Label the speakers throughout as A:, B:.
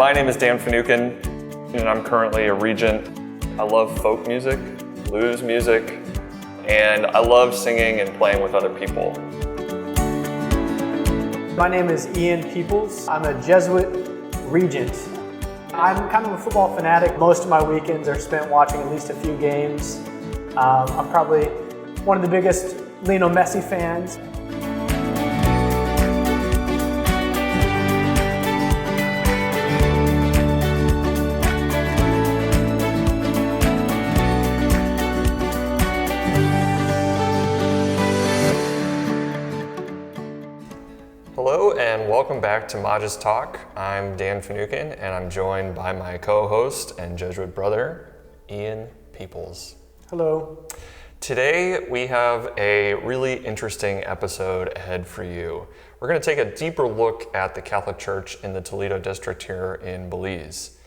A: My name is Dan Finucane, and I'm currently a regent. I love folk music, blues music, and I love singing and playing with other people.
B: My name is Ian Peoples. I'm a Jesuit regent. I'm kind of a football fanatic. Most of my weekends are spent watching at least a few games. I'm probably one of the biggest Lionel Messi fans.
A: Hello and welcome back to MagisTalk. I'm Dan Finucane and I'm joined by my co-host and Jesuit brother, Ian Peoples.
B: Hello.
A: Today we have a really interesting episode ahead for you. We're going to take a deeper look at the Catholic Church in the Toledo district here in Belize.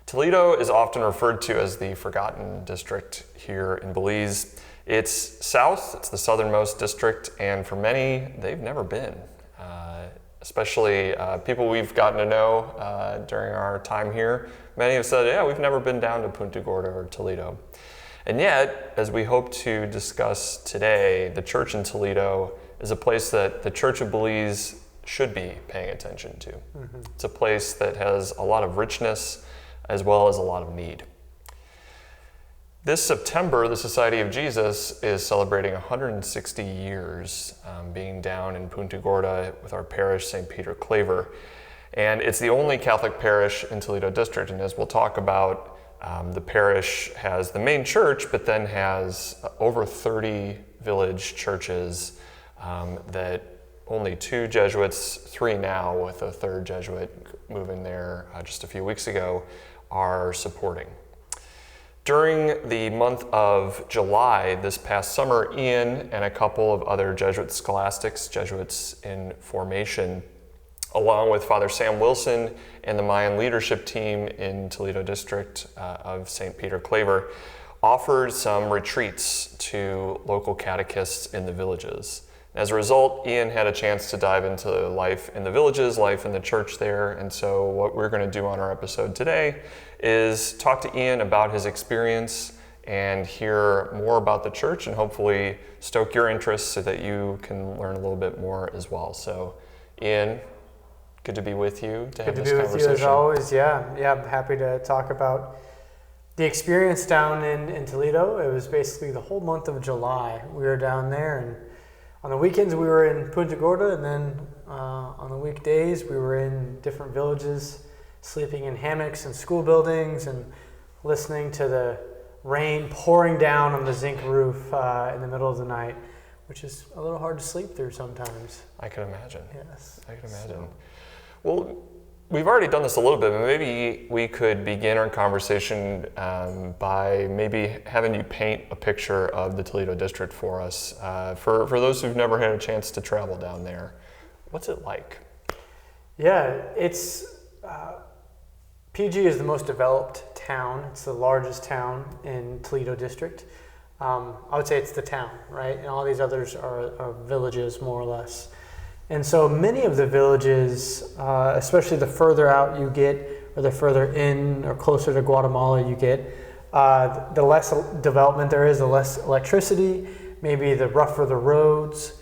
A: Toledo is often referred to as the forgotten district here in Belize. It's south, it's the southernmost district, and for many, they've never been. Especially people we've gotten to know during our time here. Many have said, yeah, we've never been down to Punta Gorda or Toledo. And yet, as we hope to discuss today, the church in Toledo is a place that the Church of Belize should be paying attention to. Mm-hmm. It's a place that has a lot of richness as well as a lot of need. This September, the Society of Jesus is celebrating 160 years being down in Punta Gorda with our parish, St. Peter Claver. And it's the only Catholic parish in Toledo district. And as we'll talk about, the parish has the main church, but then has over 30 village churches that only 2 Jesuits, 3 now with a 3rd Jesuit moving there just a few weeks ago, are supporting. During the month of July this past summer, Ian and a couple of other Jesuit scholastics, Jesuits in formation, along with Father Sam Wilson and the Mayan leadership team in Toledo district of St. Peter Claver, offered some retreats to local catechists in the villages. As a result, Ian had a chance to dive into life in the villages, life in the church there, and so what we're going to do on our episode today is talk to Ian about his experience and hear more about the church and hopefully stoke your interest so that you can learn a little bit more as well. So, Ian, good to be with you to have this conversation.
B: Good to be with you as always, yeah. I'm happy to talk about the experience down in Toledo. It was basically the whole month of July. We were down there, and on the weekends we were in Punta Gorda, and then on the weekdays we were in different villages, sleeping in hammocks and school buildings and listening to the rain pouring down on the zinc roof in the middle of the night, which is a little hard to sleep through sometimes.
A: I can imagine.
B: Yes.
A: I can imagine. Well, we've already done this a little bit, but maybe we could begin our conversation by maybe having you paint a picture of the Toledo district for us. For those who've never had a chance to travel down there, what's it like?
B: Yeah, it's PG is the most developed town. It's the largest town in Toledo district. I would say it's the town, right? And all these others are villages, more or less. And so many of the villages, especially the further out you get, or the further in or closer to Guatemala you get, the less development there is, the less electricity, maybe the rougher the roads.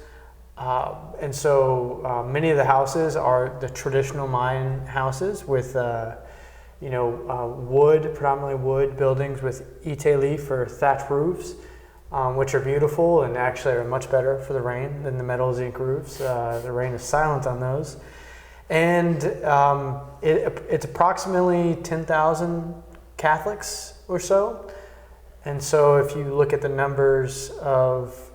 B: And so many of the houses are the traditional Mayan houses with wood, predominantly wood buildings with ite leaf or thatch roofs, which are beautiful and actually are much better for the rain than the metal zinc roofs. The rain is silent on those. And it's approximately 10,000 Catholics or so. And so if you look at the numbers of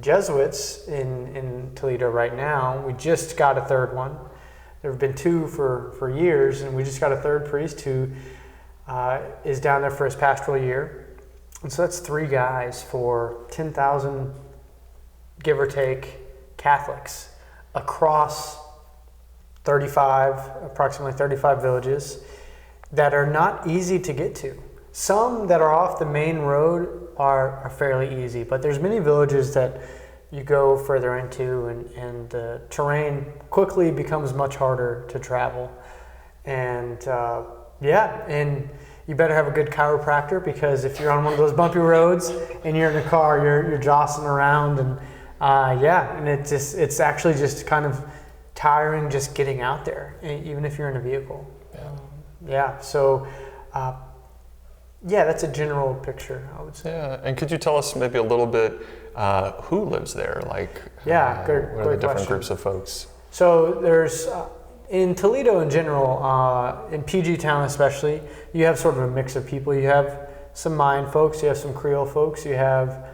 B: Jesuits in Toledo right now, we just got a 3rd one. There have been 2 for years, and we just got a 3rd priest who is down there for his pastoral year. And so that's 3 guys for 10,000, give or take, Catholics across approximately 35 villages that are not easy to get to. Some that are off the main road are fairly easy, but there's many villages that you go further into and the terrain quickly becomes much harder to travel. And Yeah, and you better have a good chiropractor, because if you're on one of those bumpy roads and you're in a car, you're jostling around, and and it's actually just kind of tiring just getting out there, even if you're in a vehicle. So that's a general picture, I would say.
A: Yeah, and could you tell us maybe a little bit who lives there? Like,
B: great
A: what are the different
B: question.
A: groups of folks?
B: So there's in Toledo in general, in PG Town especially, you have sort of a mix of people. You have some Mayan folks, you have some Creole folks, you have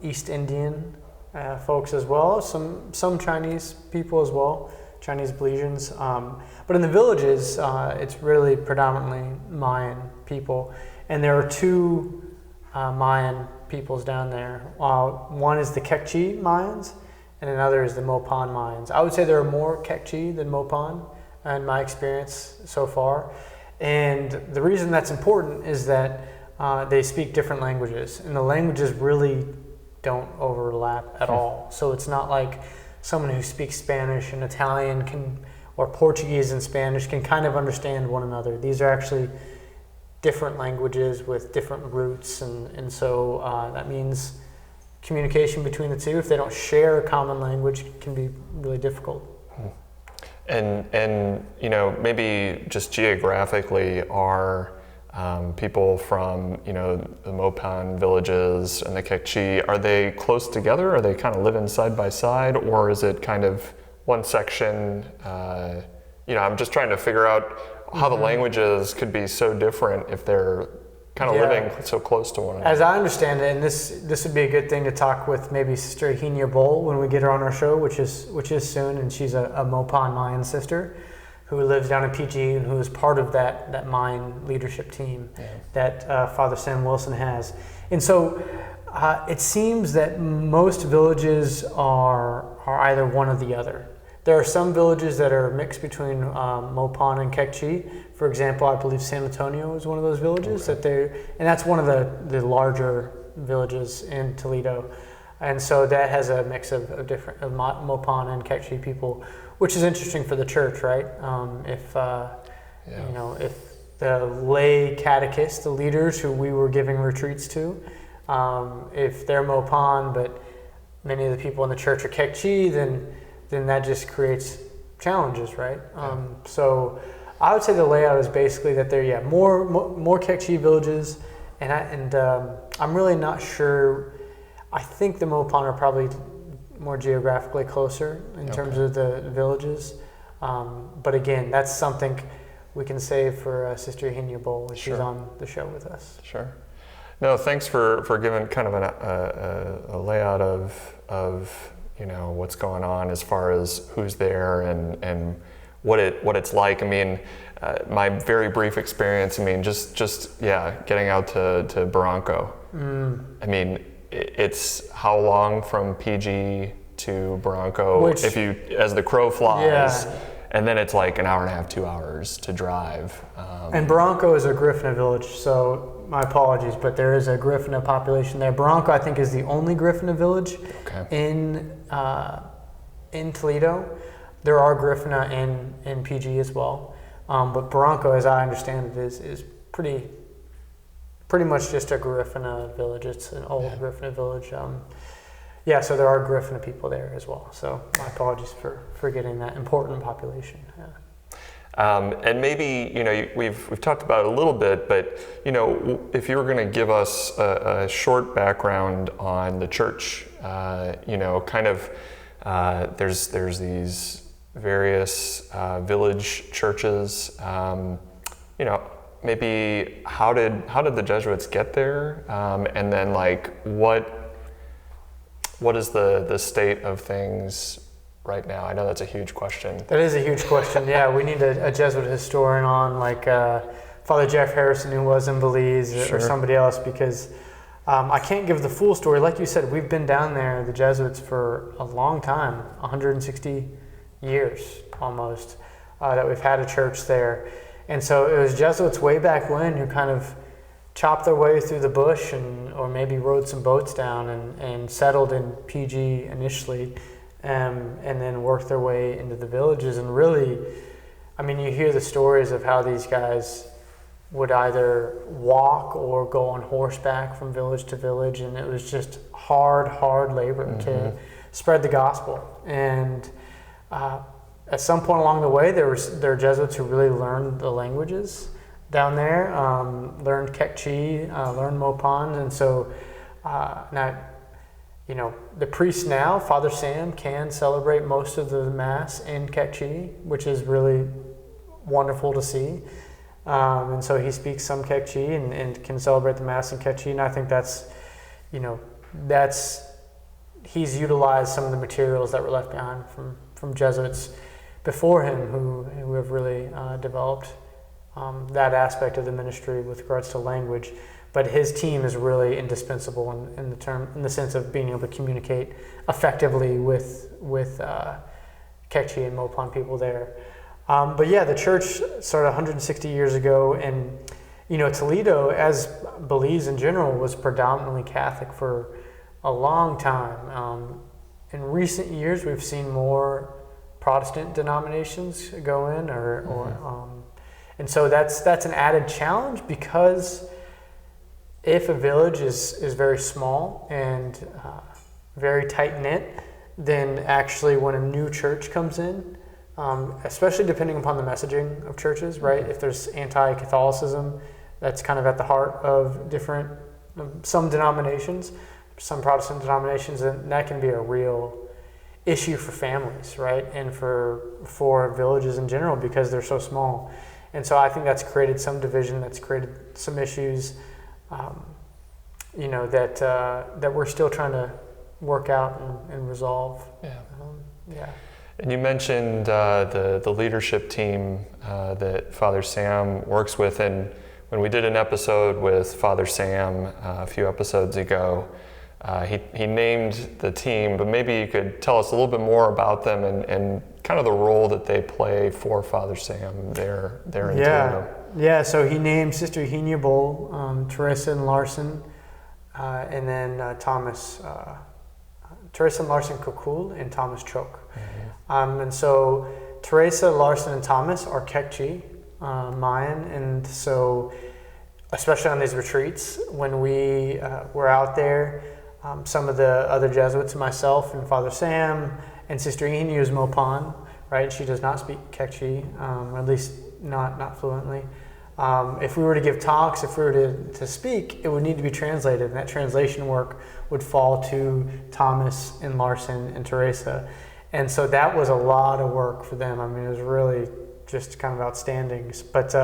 B: East Indian folks as well, some Chinese people as well, Chinese Belizeans. But in the villages, it's really predominantly Mayan people. And there are two Mayan peoples down there. One is the Kekchi Mayans, and another is the Mopan Mayans. I would say there are more Kekchi than Mopan in my experience so far. And the reason that's important is that they speak different languages, and the languages really don't overlap at all. So it's not like someone who speaks Spanish and Italian or Portuguese and Spanish can kind of understand one another. These are actually different languages with different roots, and so that means communication between the two, if they don't share a common language, can be really difficult.
A: And maybe just geographically, are people from the Mopan villages and the Kekchi, are they close together? Are they kind of living side by side, or is it kind of one section? I'm just trying to figure out how the languages could be so different if they're kind of living so close to one another.
B: As I understand it, and this would be a good thing to talk with maybe Sister Hinia Bowl when we get her on our show, which is soon, and she's a Mopan Mayan sister who lives down in PG and who is part of that Mayan leadership team that Father Sam Wilson has. And so it seems that most villages are either one or the other. There are some villages that are mixed between Mopan and Kekchi. For example, I believe San Antonio is one of those villages and that's one of the larger villages in Toledo. And so that has a mix of different Mopan and Kekchi people, which is interesting for the church, right? If the lay catechists, the leaders who we were giving retreats to, if they're Mopan, but many of the people in the church are Kekchi, then that just creates challenges, right? So I would say the layout is basically that there are more Kekchi villages, and I'm really not sure. I think the Mopan are probably more geographically closer in terms of the villages. But again, that's something we can save for Sister Hinia Bowl when she's on the show with us. Sure.
A: No, thanks for giving kind of a layout of what's going on as far as who's there and what it's like. I mean, my very brief experience. I mean, just getting out to Barranco. I mean, it's how long from PG to Barranco if you as the crow flies, and then it's like an hour and a half, 2 hours to drive.
B: And Barranco is a Griffin village, so my apologies, but there is a Griffin population there. Barranco, I think, is the only Griffin village in Toledo. There are Griffin in PG as well, but Barranco, as I understand it, is pretty much just a Griffin village. It's an old Griffin village. So there are Griffin people there as well. So my apologies for forgetting that important population.
A: And maybe we've talked about it a little bit, but if you were going to give us a short background on the church, there's these various village churches. Maybe how did the Jesuits get there, and then what is the state of things right now? I know that's a huge question.
B: That is a huge question. Yeah, we need a Jesuit historian on, like Father Jeff Harrison, who was in Belize, or somebody else, because I can't give the full story. Like you said, we've been down there, the Jesuits, for a long time, 160 years almost, that we've had a church there. And so it was Jesuits way back when who kind of chopped their way through the bush or maybe rode some boats down and settled in PG initially, and then worked their way into the villages. And really, I mean, you hear the stories of how these guys would either walk or go on horseback from village to village, and it was just hard labor to spread the gospel. And at some point along the way, there were Jesuits who really learned the languages down there, learned Quechua, learned Mopon, and so now, the priest now, Father Sam, can celebrate most of the Mass in Quechua, which is really wonderful to see. And so he speaks some Quechua and can celebrate the Mass in Quechua, and I think he's utilized some of the materials that were left behind from Jesuits before him who have really developed that aspect of the ministry with regards to language. But his team is really indispensable in the sense of being able to communicate effectively with Quechua and Mopon people there. But yeah, the church started 160 years ago, and Toledo, as Belize in general, was predominantly Catholic for a long time. In recent years, we've seen more Protestant denominations go in, and so that's an added challenge, because if a village is very small and very tight-knit, then actually when a new church comes in, especially depending upon the messaging of churches, right? If there's anti-Catholicism, that's kind of at the heart of some denominations, some Protestant denominations, and that can be a real issue for families, right? And for villages in general, because they're so small. And so I think that's created some division, that's created some issues, that we're still trying to work out and resolve.
A: Yeah. And you mentioned the leadership team that Father Sam works with, and when we did an episode with Father Sam a few episodes ago, he named the team, but maybe you could tell us a little bit more about them and kind of the role that they play for Father Sam there in Toledo.
B: Yeah, so he named Sister Eugenia Bull, Teresa and Larson, and then Teresa and Larson Kokul and Thomas Choke. And so Teresa, Larson, and Thomas are Quechua, Mayan, and so especially on these retreats, when we were out there, some of the other Jesuits, myself and Father Sam, and Sister Eugenia is Mopon, right? She does not speak Quechua, or at least not fluently. If we were to give talks, if we were to speak, it would need to be translated, and that translation work would fall to Thomas and Larson and Teresa. And so that was a lot of work for them. I mean, it was really just kind of outstanding. But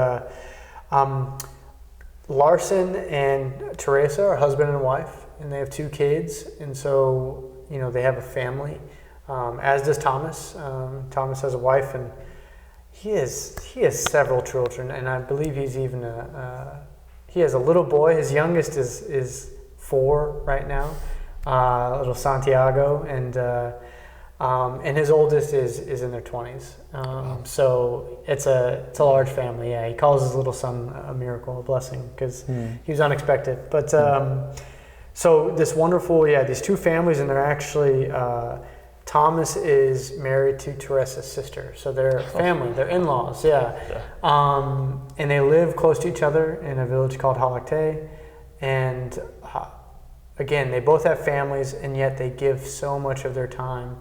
B: Larson and Teresa are husband and wife, and they have 2 kids, and so they have a family. As does Thomas. Thomas has a wife, and he has several children, and I believe he's even he has a little boy. His youngest is 4 right now, little Santiago, and his oldest is in their 20s. So it's a large family. Yeah, he calls his little son a miracle, a blessing, because he was unexpected. But so this wonderful, these 2 families, and they're actually. Thomas is married to Teresa's sister, so they're family, they're in-laws, and they live close to each other in a village called Halakte, and again, they both have families, and yet they give so much of their time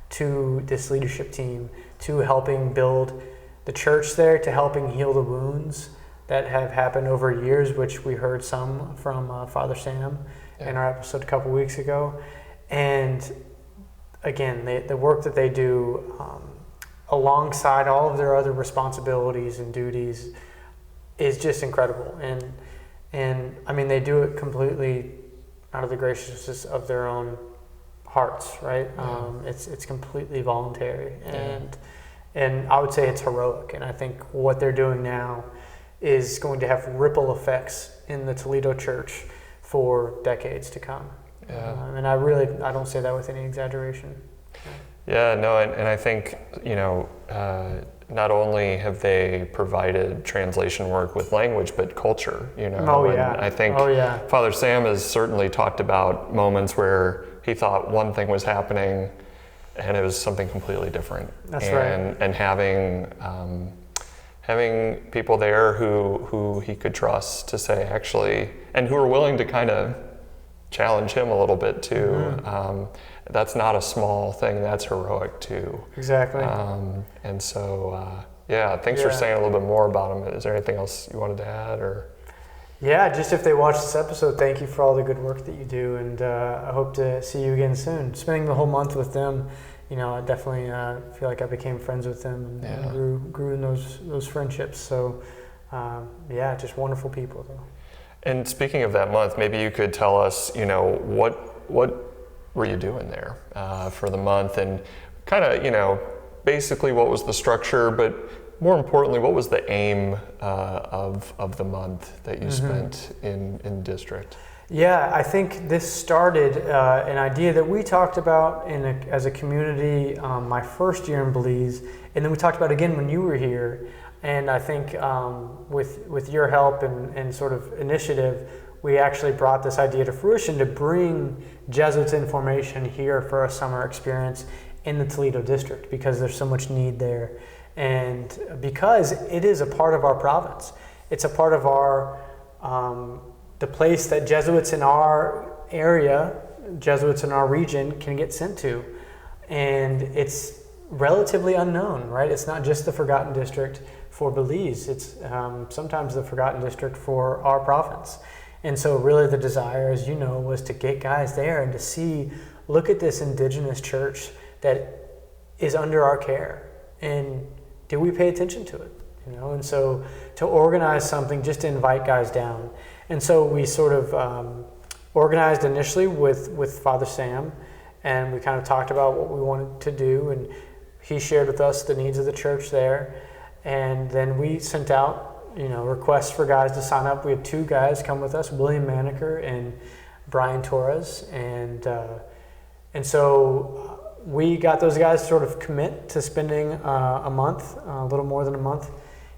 B: to this leadership team, to helping build the church there, to helping heal the wounds that have happened over years, which we heard some from Father Sam in our episode a couple weeks ago, and again, the work that they do alongside all of their other responsibilities and duties is just incredible. And I mean, they do it completely out of the graciousness of their own hearts, right? It's completely voluntary, and I would say it's heroic. And I think what they're doing now is going to have ripple effects in the Toledo church for decades to come. And I don't say that with any exaggeration.
A: And I think, not only have they provided translation work with language, but culture, And I think Father Sam has certainly talked about moments where he thought one thing was happening and it was something completely different.
B: That's right.
A: And having people there who he could trust to say actually, and who are willing to kind of challenge him a little bit too.
B: Mm-hmm.
A: That's not a small thing. That's heroic too.
B: Exactly.
A: And so, thanks for saying a little bit more about him. Is there anything else you wanted to add, or?
B: Yeah, just if they watch this episode, thank you for all the good work that you do, and I hope to see you again soon. Spending the whole month with them, I definitely feel like I became friends with them and grew in those friendships. So, just wonderful people, though. And
A: speaking of that month, maybe you could tell us, what were you doing there for the month, and kind of, basically what was the structure, but more importantly, what was the aim of the month that you spent in district?
B: Yeah, I think this started an idea that we talked about as a community my first year in Belize, and then we talked about again when you were here. And I think with your help and sort of initiative, we actually brought this idea to fruition to bring Jesuits in formation here for a summer experience in the Toledo district, because there's so much need there. And because it is a part of our province, it's a part of our the place that Jesuits in our area, Jesuits in our region can get sent to. And it's relatively unknown, right? It's not just the forgotten district for Belize, it's sometimes the forgotten district for our province. And so really the desire, as you know, was to get guys there and to look at this indigenous church that is under our care, and do we pay attention to it? And so to organize something just to invite guys down. And so we sort of organized initially with Father Sam, and we kind of talked about what we wanted to do, and he shared with us the needs of the church there. And then we sent out, requests for guys to sign up. We had 2 guys come with us, William Maneker and Brian Torres, and so we got those guys to sort of commit to spending a month, a little more than a month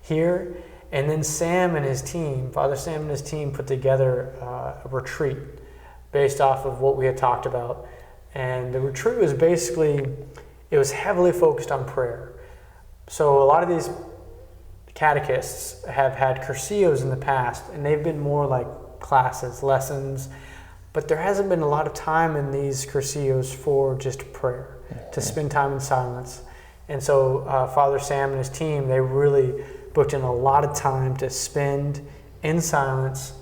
B: here. And then Sam and his team, Father Sam and his team, put together a retreat based off of what we had talked about. And the retreat was it was heavily focused on prayer. So a lot of these catechists have had cursillos in the past, and they've been more like classes, lessons, but there hasn't been a lot of time in these cursillos for just prayer, to spend time in silence. And so Father Sam and his team, they really booked in a lot of time to spend in silence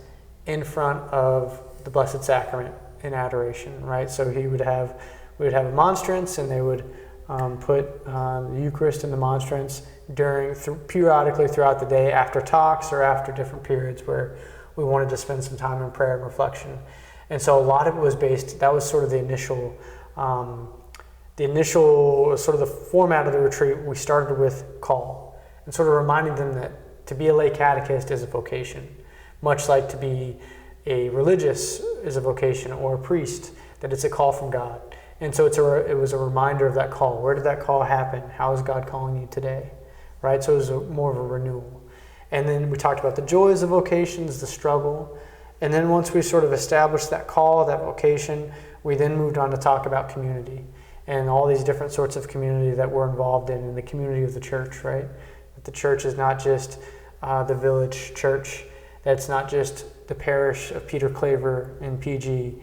B: in front of the Blessed Sacrament in adoration, right? So we would have a monstrance, and they would put the Eucharist in the monstrance periodically throughout the day, after talks or after different periods where we wanted to spend some time in prayer and reflection. And so a lot of it was that was sort of the initial sort of the format of the retreat. We started with call, and sort of reminding them that to be a lay catechist is a vocation, much like to be a religious is a vocation, or a priest, that it's a call from God. And so it was a reminder of that call. Where did that call happen? How is God calling you today? Right? So it was more of a renewal. And then we talked about the joys of vocations, the struggle. And then once we sort of established that call, that vocation, we then moved on to talk about community and all these different sorts of community that we're involved in the community of the church, right? That the church is not just the village church, that's not just the parish of Peter Claver in PG,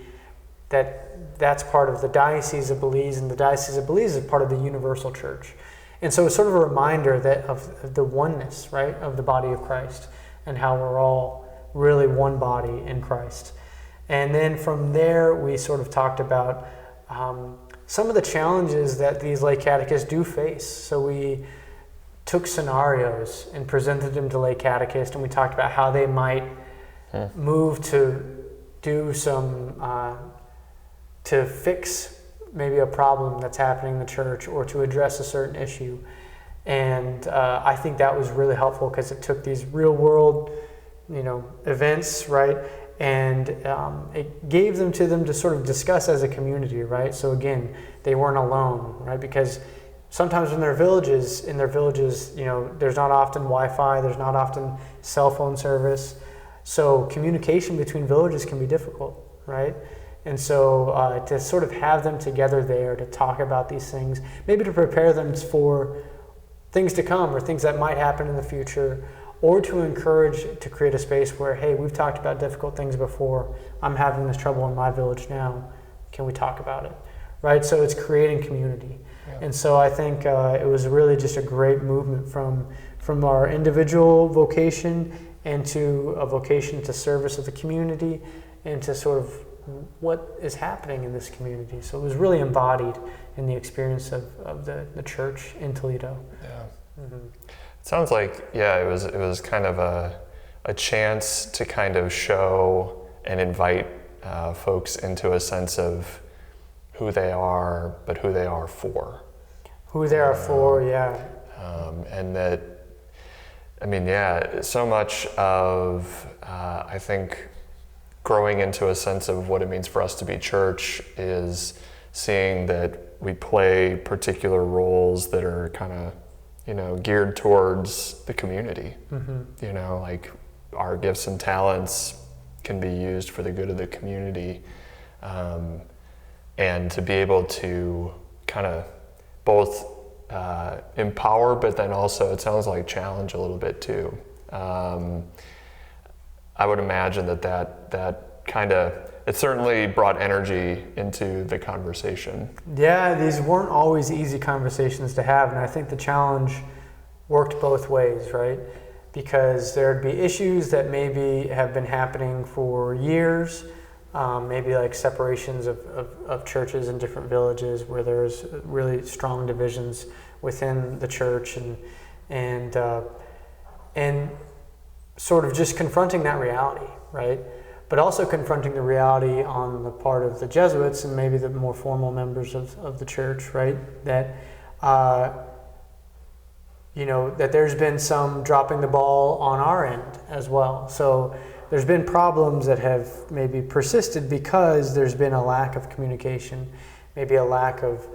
B: that's part of the Diocese of Belize, and the Diocese of Belize is part of the universal church. And so it's sort of a reminder of the oneness, right, of the body of Christ, and how we're all really one body in Christ. And then from there, we sort of talked about some of the challenges that these lay catechists do face. So we took scenarios and presented them to lay catechists, and we talked about how they might move to do some, to fix maybe a problem that's happening in the church, or to address a certain issue. And I think that was really helpful, because it took these real world, events, right? And it gave them to sort of discuss as a community, right? So again, they weren't alone, right? Because sometimes in their villages, there's not often Wi-Fi, there's not often cell phone service. So communication between villages can be difficult, right? And so to sort of have them together there to talk about these things, maybe to prepare them for things to come or things that might happen in the future, or to encourage to create a space where, hey, we've talked about difficult things before. I'm having this trouble in my village now. Can we talk about it? Right? So it's creating community. Yeah. And so I think it was really just a great movement from our individual vocation into a vocation to service of the community and to sort of what is happening in this community. So it was really embodied in the experience of the church in Toledo.
A: Yeah. Mm-hmm. It sounds like, it was kind of a chance to kind of show and invite folks into a sense of who they are, but who they are for.
B: Who they are for, yeah.
A: And that, so much of, I think, growing into a sense of what it means for us to be church is seeing that we play particular roles that are kind of, geared towards the community. Mm-hmm. Like our gifts and talents can be used for the good of the community. And to be able to kind of both empower, but then also, it sounds like, challenge a little bit too. I would imagine that kind of, it certainly brought energy into the conversation.
B: Yeah, these weren't always easy conversations to have, and I think the challenge worked both ways, right? Because there'd be issues that maybe have been happening for years, maybe like separations of churches in different villages where there's really strong divisions within the church, and sort of just confronting that reality, right? But also confronting the reality on the part of the Jesuits and maybe the more formal members of the church, right? That that there's been some dropping the ball on our end as well. So there's been problems that have maybe persisted because there's been a lack of communication, maybe a lack of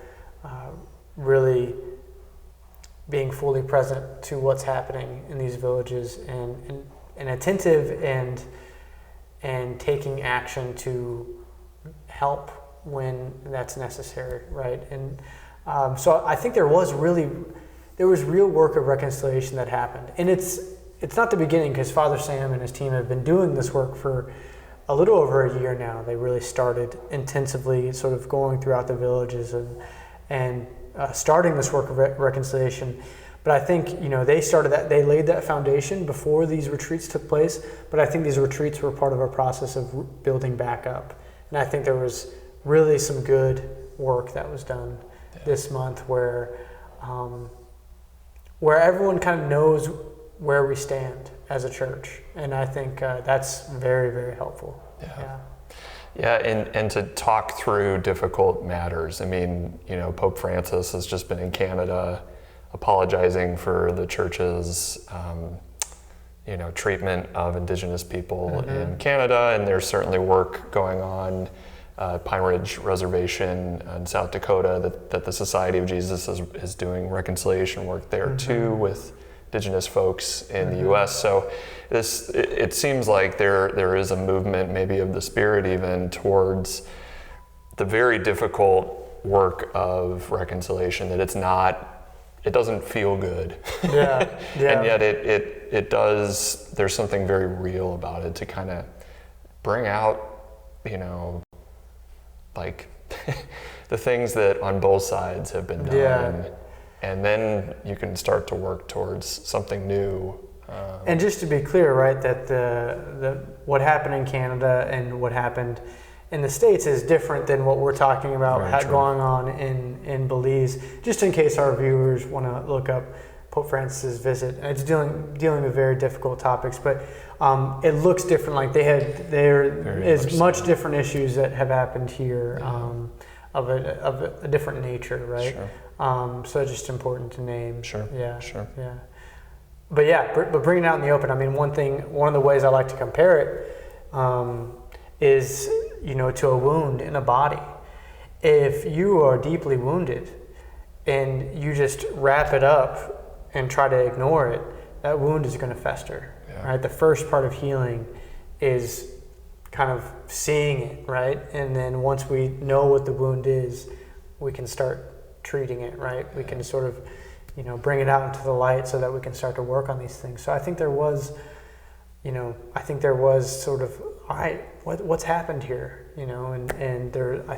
B: really being fully present to what's happening in these villages and attentive and taking action to help when that's necessary, right? And so I think there was real work of reconciliation that happened. And it's not the beginning, because Father Sam and his team have been doing this work for a little over a year now. They really started intensively sort of going throughout the villages and starting this work of reconciliation. But I think, they laid that foundation before these retreats took place, but I think these retreats were part of a process of building back up. And I think there was really some good work that was done this month where everyone kind of knows where we stand as a church. And I think that's very, very helpful.
A: Yeah, and to talk through difficult matters. Pope Francis has just been in Canada apologizing for the church's treatment of Indigenous people in Canada, and there's certainly work going on Pine Ridge Reservation in South Dakota that the Society of Jesus is doing reconciliation work there too with Indigenous folks in the U.S. So it seems like there is a movement, maybe of the Spirit even, towards the very difficult work of reconciliation, that it doesn't feel good. Yeah. And yet it does, there's something very real about it to kind of bring out, like the things that on both sides have been done. Yeah. And then you can start to work towards something new.
B: And just to be clear, right, that the what happened in Canada and what happened in the States is different than what we're talking about going on in Belize. Just in case our viewers want to look up Pope Francis's visit, it's dealing with very difficult topics, but it looks different. Like there is much different issues that have happened here of a different nature, right?
A: Sure.
B: So it's just important to name.
A: Sure.
B: Yeah.
A: Sure.
B: Yeah. But bringing it out in the open. One of the ways I like to compare it is, to a wound in a body. If you are deeply wounded and you just wrap it up and try to ignore it, that wound is going to fester. Yeah. Right. The first part of healing is kind of seeing it, right? And then once we know what the wound is, we can start treating it, right? We can sort of bring it out into the light so that we can start to work on these things. So I think there was sort of, all right, what's happened here, and there, I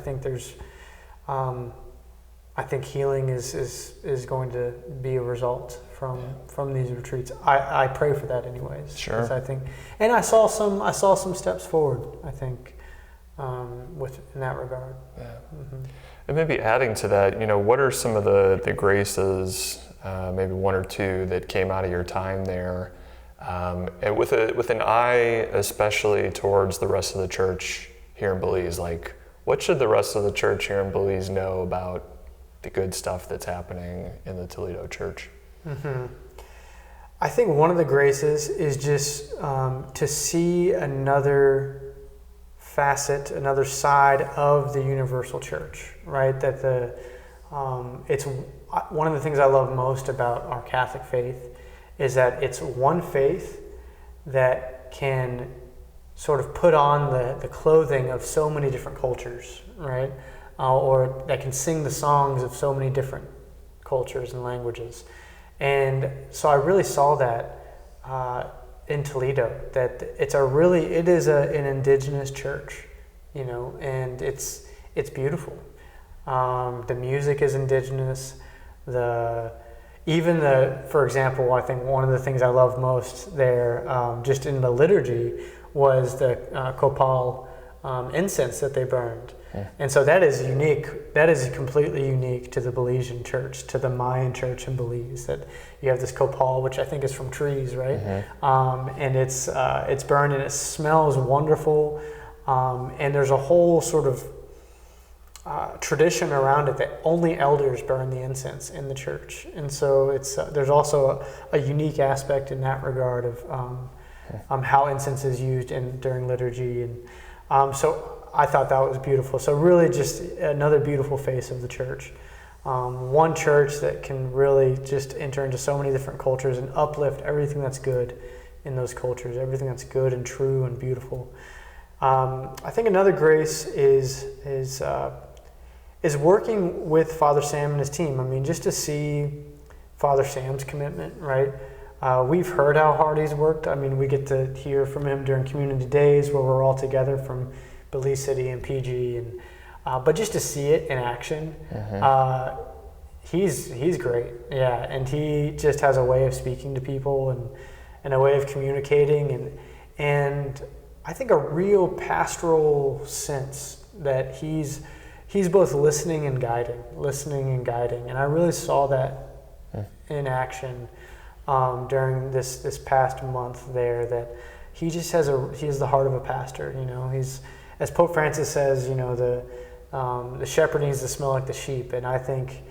B: think healing is going to be a result from these retreats. I pray for that anyways.
A: Sure.
B: I think, and I saw some steps forward, I think, in that regard.
A: Yeah.
B: Mm-hmm.
A: And maybe adding to that, what are some of the graces, maybe one or two, that came out of your time there, and with an eye especially towards the rest of the church here in Belize? Like, what should the rest of the church here in Belize know about the good stuff that's happening in the Toledo church?
B: Mm-hmm. I think one of the graces is just to see another facet, another side of the universal church, right? That it's one of the things I love most about our Catholic faith is that it's one faith that can sort of put on the clothing of so many different cultures, right? Or that can sing the songs of so many different cultures and languages. And so I really saw that in Toledo, that it is an indigenous church, and it's beautiful. The music is indigenous. For example, I think one of the things I love most there, just in the liturgy, was the copal incense that they burned. Yeah. And so that is unique. That is completely unique to the Belizean church, to the Mayan church in Belize. That you have this copal, which I think is from trees, right? Mm-hmm. And it's burned and it smells wonderful. And there's a whole sort of tradition around it that only elders burn the incense in the church. And so there's also a unique aspect in that regard of how incense is used during liturgy. And so I thought that was beautiful. So really just another beautiful face of the church. One church that can really just enter into so many different cultures and uplift everything that's good in those cultures, everything that's good and true and beautiful. I think another grace is working with Father Sam and his team. I mean, just to see Father Sam's commitment, right? We've heard how hard he's worked. I mean, we get to hear from him during community days where we're all together from Belize City and PG, but just to see it in action, he's great. Yeah, and he just has a way of speaking to people and a way of communicating, and I think a real pastoral sense that he's both listening and guiding, and I really saw that in action during this past month there. That he just has the heart of a pastor. He's, as Pope Francis says, the shepherd needs to smell like the sheep, and I think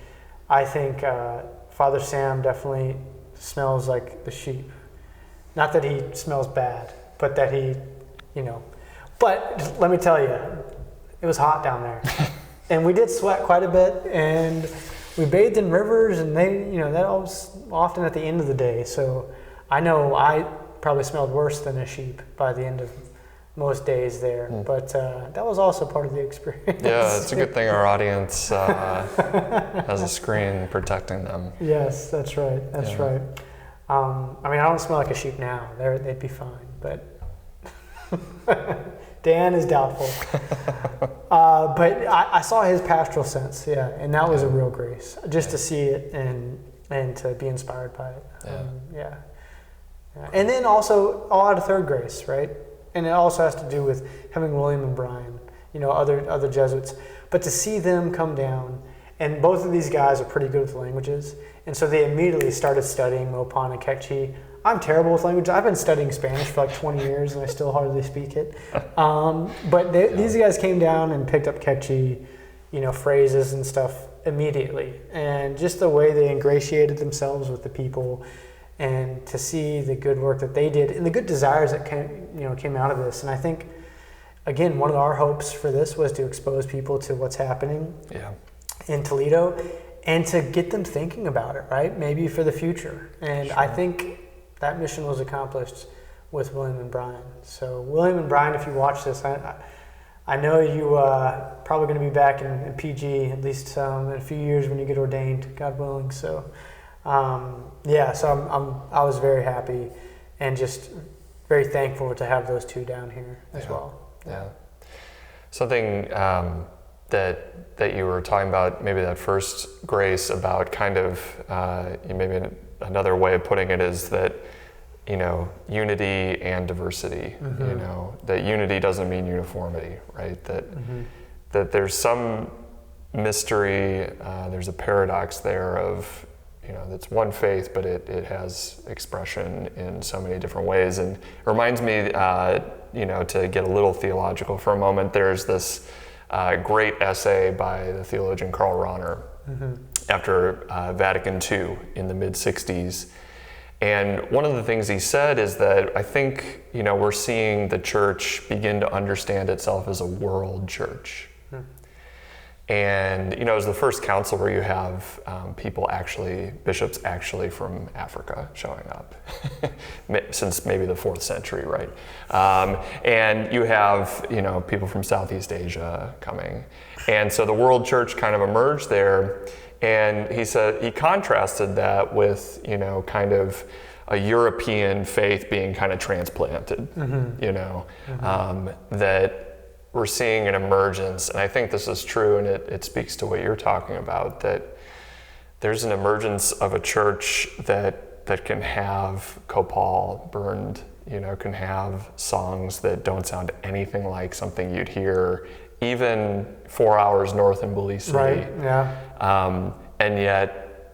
B: Father Sam definitely smells like the sheep. Not that he smells bad, but that he, But let me tell you, it was hot down there, and we did sweat quite a bit, and we bathed in rivers, and that was often at the end of the day. So I know I probably smelled worse than a sheep by the end of most days there, but that was also part of the experience.
A: Yeah, it's a good thing our audience has a screen protecting them.
B: Yes, that's right. That's right. I don't smell like a sheep now. They'd be fine, but Dan is doubtful. But I saw his pastoral sense, and that was a real grace, just to see it and to be inspired by it. Yeah. And then also all out of third grace, right? And it also has to do with having William and Brian, other Jesuits. But to see them come down, and both of these guys are pretty good with languages, and so they immediately started studying Mopan and Quechua. I'm terrible with language. I've been studying Spanish for like 20 years, and I still hardly speak it. But these guys came down and picked up Quechua, phrases and stuff immediately. And just the way they ingratiated themselves with the people, and to see the good work that they did and the good desires that came out of this. And I think, again, one of our hopes for this was to expose people to what's happening in Toledo and to get them thinking about it, right? Maybe for the future. And I think that mission was accomplished with William and Brian. So William and Brian, if you watch this, I know you probably going to be back in PG at least in a few years when you get ordained, God willing. So So I was very happy and just very thankful to have those two down here as well.
A: Yeah. Something that you were talking about, maybe that first, Grace, about kind of maybe another way of putting it is that, unity and diversity. That unity doesn't mean uniformity, right? That there's some mystery, there's a paradox there of, that's one faith, but it has expression in so many different ways. And it reminds me, to get a little theological for a moment, there's this great essay by the theologian Karl Rahner after Vatican II in the mid-60s. And one of the things he said is that I think, we're seeing the church begin to understand itself as a world church. And, it was the first council where you have bishops actually from Africa showing up, since maybe the 4th century, right? And you have, people from Southeast Asia coming. And so the world church kind of emerged there. And he said, he contrasted that with, kind of a European faith being kind of transplanted, that we're seeing an emergence, and I think this is true, and it speaks to what you're talking about, that there's an emergence of a church that can have copal burned, can have songs that don't sound anything like something you'd hear even 4 hours north in Belize City.
B: Right, yeah.
A: And yet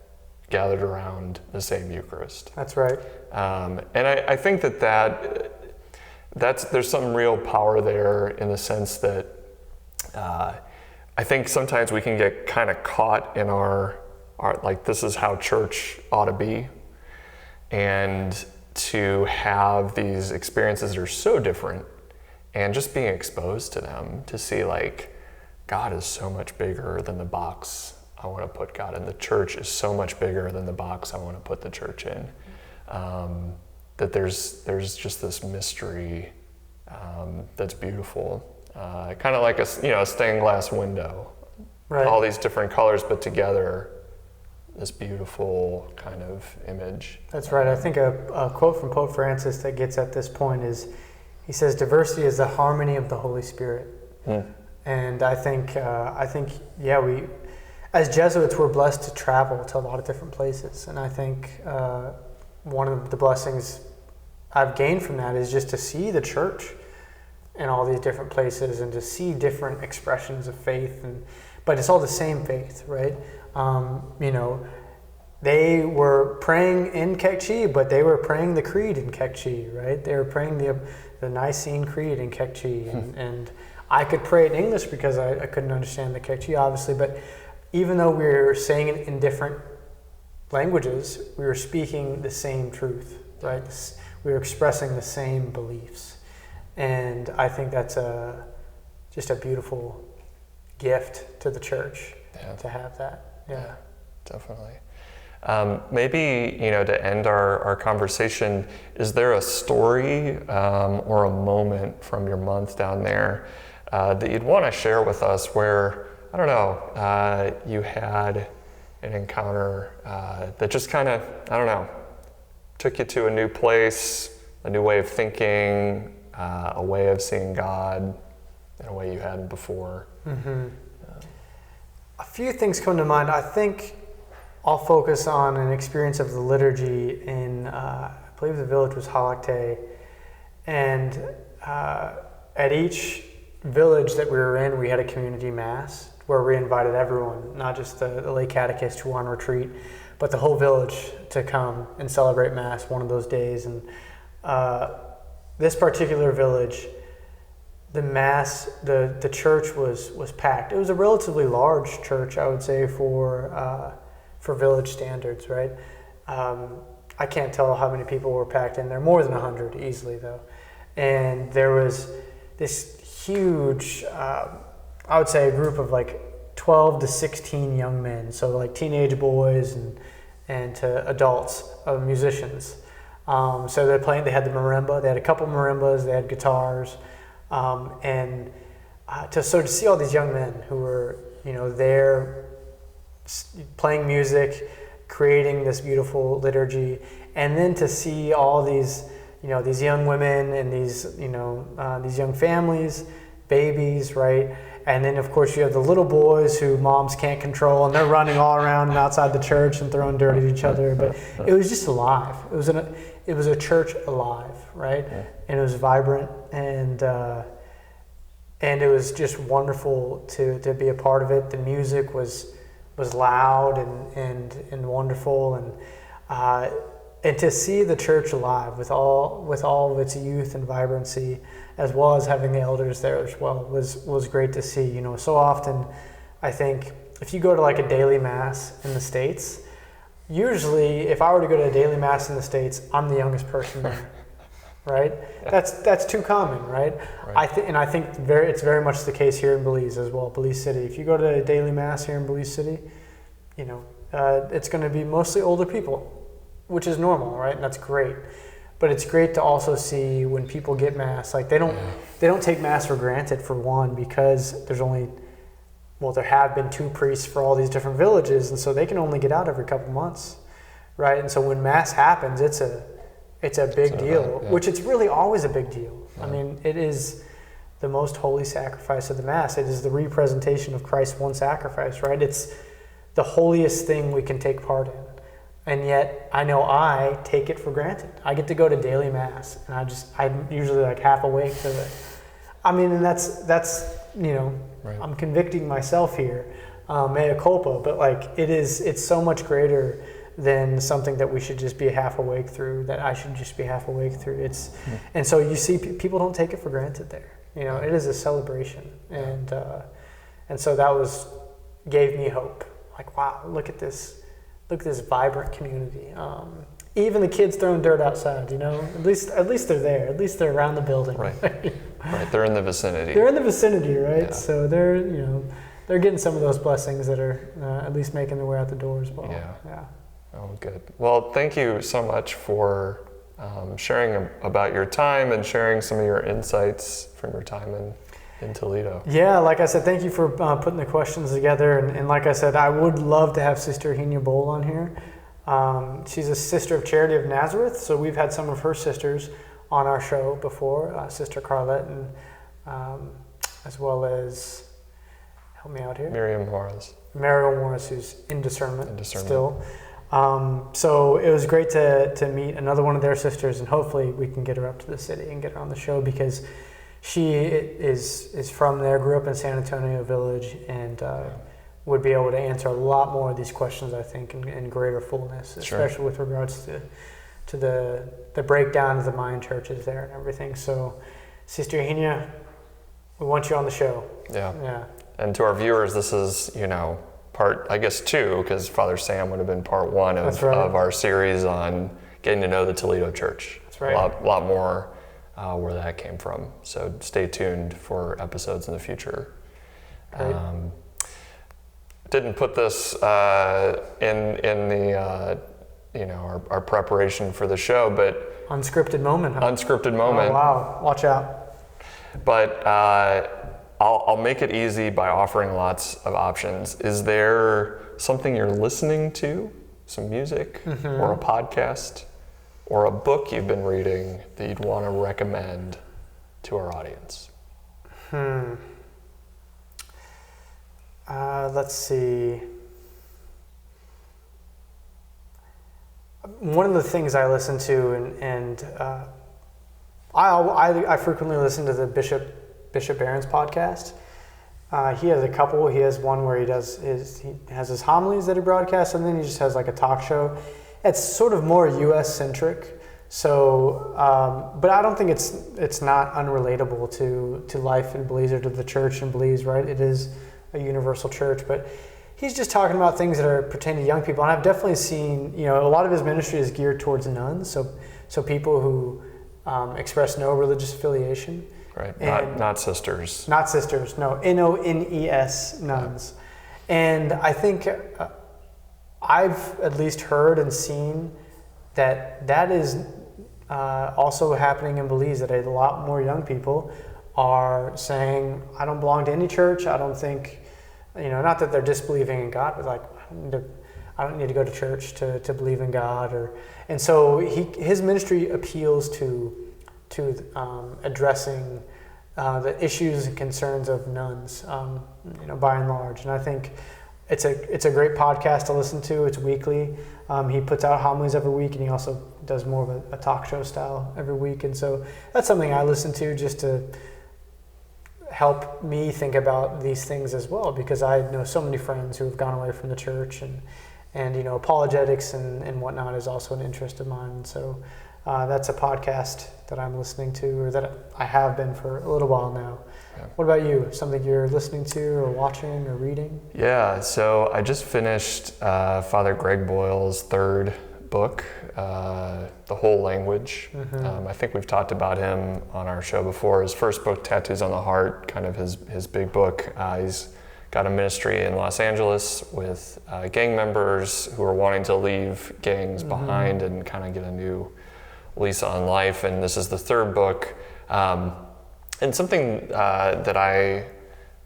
A: gathered around the same Eucharist.
B: That's right.
A: And I think there's some real power there in the sense that I think sometimes we can get kind of caught in our like, this is how church ought to be. And to have these experiences that are so different and just being exposed to them, to see like, God is so much bigger than the box I want to put God in. The church is so much bigger than the box I want to put the church in. That there's just this mystery that's beautiful, kind of like a stained glass window,
B: right.
A: All these different colors put together, this beautiful kind of image.
B: That's right. I think a quote from Pope Francis that gets at this point is, he says, "Diversity is the harmony of the Holy Spirit." And I think we, as Jesuits, we're blessed to travel to a lot of different places, and I think one of the blessings I've gained from that is just to see the church in all these different places and to see different expressions of faith, but it's all the same faith, right? They were praying in Kekchi, but they were praying the creed in Kekchi, right? They were praying the Nicene Creed in Kekchi, and I could pray it in English because I couldn't understand the Kekchi, obviously, but even though we were saying it in different languages, we were speaking the same truth, right? We were expressing the same beliefs. And I think that's just a beautiful gift to the church to have that. Yeah,
A: definitely. Maybe, to end our conversation, is there a story or a moment from your month down there that you'd want to share with us where, I don't know, you had an encounter that just kind of, I don't know, took you to a new place, a new way of thinking, a way of seeing God in a way you hadn't before?
B: A few things come to mind. I think I'll focus on an experience of the liturgy in, I believe the village was Halakte, and at each village that we were in, we had a community mass where we invited everyone, not just the lay catechists who were on retreat, but the whole village to come and celebrate mass one of those days. And this particular village, the mass, the church was packed. It was a relatively large church, I would say, for village standards, right? I can't tell how many people were packed in there. More than 100 easily, though. And there was this huge, I would say, a group of like 12 to 16 young men, so like teenage boys and to adults, musicians. So they're playing. They had the marimba. They had a couple marimbas. They had guitars, and to see all these young men who were there playing music, creating this beautiful liturgy, and then to see all these, these young women and these young families, babies, right? And then of course you have the little boys who moms can't control, and they're running all around and outside the church and throwing dirt at each other. But it was just alive. It was a church alive, right?
A: Yeah.
B: And it was vibrant, and it was just wonderful to be a part of it. The music was loud and wonderful, and to see the church alive with all of its youth and vibrancy, as well as having the elders there as well, was great to see. So often, I think if you go to like a daily mass in the States, usually if I were to go to a daily mass in the States, I'm the youngest person there, right? Yeah. That's too common, right? I think it's very much the case here in Belize as well, Belize City. If you go to a daily mass here in Belize City, it's going to be mostly older people, which is normal, right? And that's great. But it's great to also see when people get mass, like they don't take mass for granted, for one, because there have been 2 priests for all these different villages, and so they can only get out every couple months, right? And so when mass happens, it's a big deal, which it's really always a big deal. Yeah. I mean, it is the most holy sacrifice of the mass. It is the representation of Christ's one sacrifice, right? It's the holiest thing we can take part in. And yet, I know I take it for granted. I get to go to daily mass, and I'm usually like half awake to it. I mean, and that's right. I'm convicting myself here, mea culpa, but like it's so much greater than something that we should just be half awake through, that I should just be half awake through. And so you see, people don't take it for granted there. It is a celebration, and so gave me hope. Like, wow, look at this vibrant community. Even the kids throwing dirt outside, at least they're there. At least they're around the building.
A: Right. Right. They're in the vicinity.
B: They're in the vicinity, right?
A: Yeah.
B: So they're getting some of those blessings that are at least making their way out the door as well.
A: Yeah. Oh, good. Well, thank you so much for sharing about your time and sharing some of your insights from your time in Toledo. Yeah,
B: like I said, thank you for putting the questions together. And like I said, I would love to have Sister Hina Bowl on here. She's a Sister of Charity of Nazareth, so we've had some of her sisters on our show before, Sister Carlette, and as well as, help me out here, Miriam Morris, who's in discernment. Still. So it was great to meet another one of their sisters, and hopefully we can get her up to the city and get her on the show, because she is from there, grew up in San Antonio Village, and would be able to answer a lot more of these questions, I think, in greater fullness, especially with regards to the breakdown of the Mayan churches there and everything. So, Sister Hina, we want you on the show. Yeah. And to our viewers, this is, part, I guess, 2, because Father Sam would have been part 1 of our series on getting to know the Toledo Church. That's right. A lot more where that came from. So stay tuned for episodes in the future. Didn't put this in the our preparation for the show, but unscripted moment. Oh, wow! Watch out. But I'll make it easy by offering lots of options. Is there something you're listening to, some music, or a podcast, or a book you've been reading that you'd want to recommend to our audience? Let's see. One of the things I listen to, and I frequently listen to the Bishop Barron's podcast. He has a couple. He has one where he has his homilies that he broadcasts, and then he just has like a talk show. It's sort of more U.S. centric. So, but I don't think it's not unrelatable to life in Belize or to the church in Belize, right? It is a universal church, but he's just talking about things that are pertaining to young people. And I've definitely seen, a lot of his ministry is geared towards nuns, so people who express no religious affiliation. Right, not sisters. Not sisters, no, N-O-N-E-S, nuns. And I think I've at least heard and seen that is also happening in Belize, that a lot more young people are saying, I don't belong to any church. I don't think, not that they're disbelieving in God, but like, I don't need to go to church to believe in God. And so his ministry appeals to addressing the issues and concerns of nuns, by and large. And I think it's a great podcast to listen to. It's weekly. He puts out homilies every week, and he also does more of a talk show style every week. And so that's something I listen to just to help me think about these things as well, because I know so many friends who have gone away from the church, and apologetics and whatnot is also an interest of mine. And so that's a podcast that I'm listening to, or that I have been for a little while now. Yeah. What about you? Something you're listening to or watching or reading?
A: Yeah, so I just finished Father Greg Boyle's third book, The Whole Language. I think we've talked about him on our show before. His first book, Tattoos on the Heart, kind of his big book. He's got a ministry in Los Angeles with gang members who are wanting to leave gangs behind and kind of get a new lease on life. And this is the third book. And something that I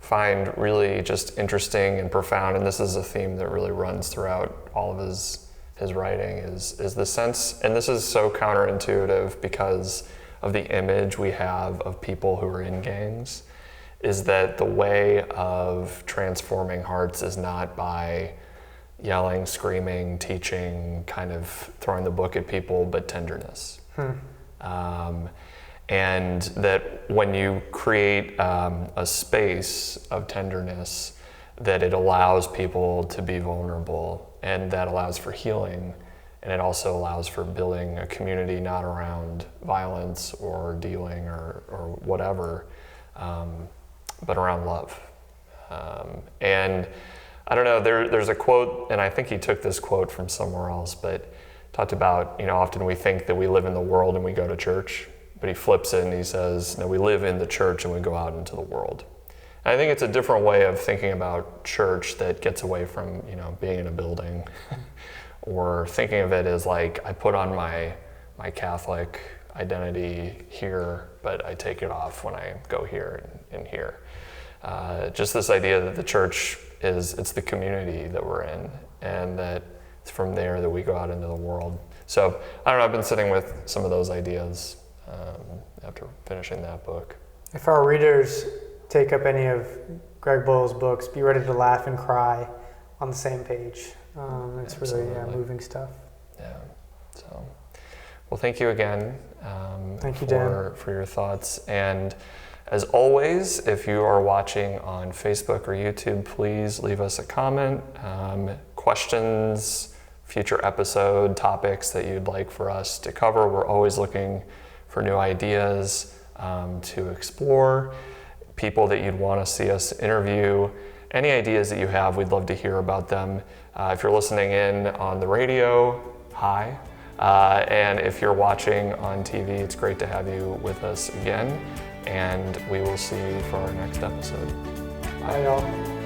A: find really just interesting and profound, and this is a theme that really runs throughout all of his writing, is the sense, and this is so counterintuitive because of the image we have of people who are in gangs, is that the way of transforming hearts is not by yelling, screaming, teaching, kind of throwing the book at people, but tenderness. And that when you create a space of tenderness, that it allows people to be vulnerable, and that allows for healing, and it also allows for building a community not around violence or dealing or whatever, but around love. And I don't know, there's a quote, and I think he took this quote from somewhere else, but talked about, often we think that we live in the world and we go to church, but he flips it and he says, no, we live in the church and we go out into the world. And I think it's a different way of thinking about church that gets away from, being in a building or thinking of it as like, I put on my Catholic identity here, but I take it off when I go here and here. Just this idea that the church it's the community that we're in, and that it's from there that we go out into the world. So I don't know, I've been sitting with some of those ideas after finishing that book.
B: If our readers take up any of Greg Boyle's books, be ready to laugh and cry on the same page. It's Absolutely. Really moving stuff.
A: Yeah. So, well, thank you again.
B: Thank you, Dan,
A: for your thoughts. And as always, if you are watching on Facebook or YouTube, please leave us a comment, questions, future episode topics that you'd like for us to cover. We're always looking for new ideas to explore, people that you'd want to see us interview. Any ideas that you have, we'd love to hear about them. If you're listening in on the radio, hi. And if you're watching on TV, it's great to have you with us again. And we will see you for our next episode.
B: Bye, y'all.